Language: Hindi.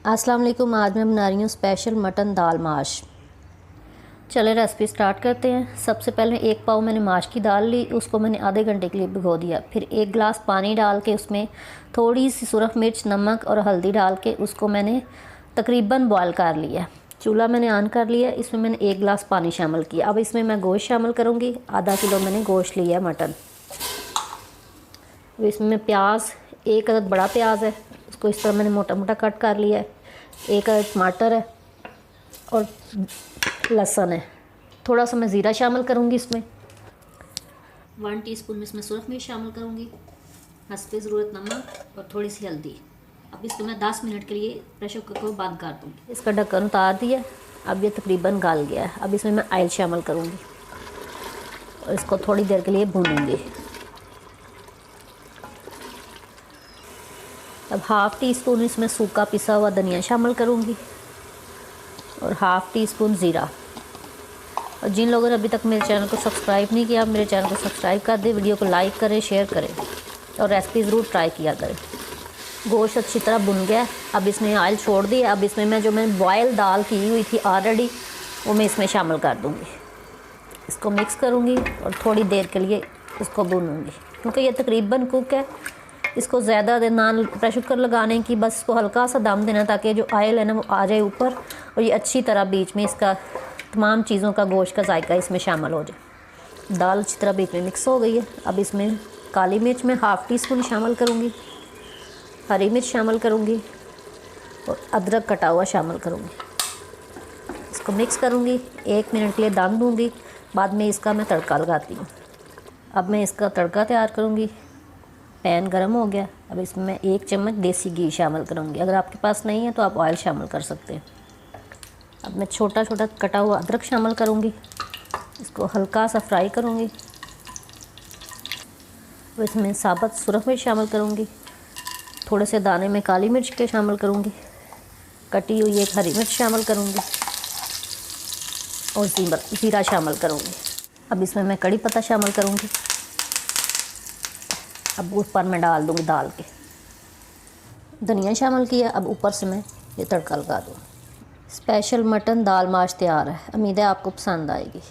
अस्सलाम वालेकुम। आज मैं बना रही हूँ स्पेशल मटन दाल माश। चले रेसिपी स्टार्ट करते हैं। सबसे पहले एक पाव मैंने माश की दाल ली, उसको मैंने आधे घंटे के लिए भिगो दिया। फिर एक गिलास पानी डाल के उसमें थोड़ी सी सुरख मिर्च, नमक और हल्दी डाल के उसको मैंने तकरीबन बॉयल कर लिया। चूल्हा मैंने ऑन कर लिया। इसमें मैंने एक गिलास पानी शामिल किया। अब इसमें मैं गोश्त शामिल करूँगी। आधा किलो मैंने गोश्त लिया मटन। अब इसमें प्याज, एक अदद बड़ा प्याज है, उसको इस तरह मैंने मोटा मोटा कट कर लिया है। एक अदद टमाटर है और लहसुन है। थोड़ा सा मैं ज़ीरा शामिल करूँगी इसमें। 1 टीस्पून में इसमें सुरख मिर्च शामिल करूँगी, हस्बे ज़रूरत नमक और थोड़ी सी हल्दी। अब इसको मैं 10 मिनट के लिए प्रेशर कुकर को बंद कर दूँगी। इसका ढक्कन उतार दिया। अब ये तकरीबन गल गया है। अब इसमें मैं ऑयल शामिल करूँगी और इसको थोड़ी देर के लिए भूनूँगी। अब हाफ़ टी स्पून इसमें सूखा पिसा हुआ धनिया शामिल करूँगी और हाफ़ टी स्पून ज़ीरा। और जिन लोगों ने अभी तक मेरे चैनल को सब्सक्राइब नहीं किया, मेरे चैनल को सब्सक्राइब कर दें, वीडियो को लाइक करें, शेयर करें और रेसिपी ज़रूर ट्राई किया करें। गोश्त अच्छी तरह भुन गया। अब इसमें ऑयल छोड़ दिया। अब इसमें मैंने बॉयल दाल की हुई थी ऑलरेडी, वो मैं इसमें शामिल कर दूँगी। इसको मिक्स करूँगी और थोड़ी देर के लिए इसको भूनूँगी। क्योंकि ये तकरीबन कुक है, इसको ज़्यादा देर ना प्रेशर कुकर लगाने की, बस इसको हल्का सा दम देना ताकि जो ऑयल है ना वो आ जाए ऊपर और ये अच्छी तरह बीच में इसका तमाम चीज़ों का गोश्त का जायका इसमें शामिल हो जाए। दाल अच्छी तरह बीच में मिक्स हो गई है। अब इसमें काली मिर्च में हाफ़ टी स्पून शामिल करूँगी, हरी मिर्च शामिल करूँगी और अदरक कटा हुआ शामिल करूँगी। इसको मिक्स करूँगी, 1 मिनट के लिए दम दूँगी। बाद में इसका मैं तड़का लगाती हूँ। अब मैं इसका तड़का तैयार करूँगी। पैन गरम हो गया। अब इसमें मैं 1 चम्मच देसी घी शामिल करूँगी। अगर आपके पास नहीं है तो आप ऑयल शामिल कर सकते हैं। अब मैं छोटा छोटा कटा हुआ अदरक शामिल करूँगी। इसको हल्का सा फ्राई करूँगी। अब इसमें साबुत सुरख मिर्च शामिल करूँगी। थोड़े से दाने में काली मिर्च के शामिल करूँगी। कटी हुई एक हरी मिर्च शामिल करूँगी और ज़ीरा शामिल करूँगी। अब इसमें मैं कड़ी पत्ता शामिल करूँगी। अब ऊपर मैं डाल दूँगी दाल के। धनिया शामिल किया। अब ऊपर से मैं ये तड़का लगा दूँ। स्पेशल मटन दाल माश तैयार है। उम्मीद है आपको पसंद आएगी।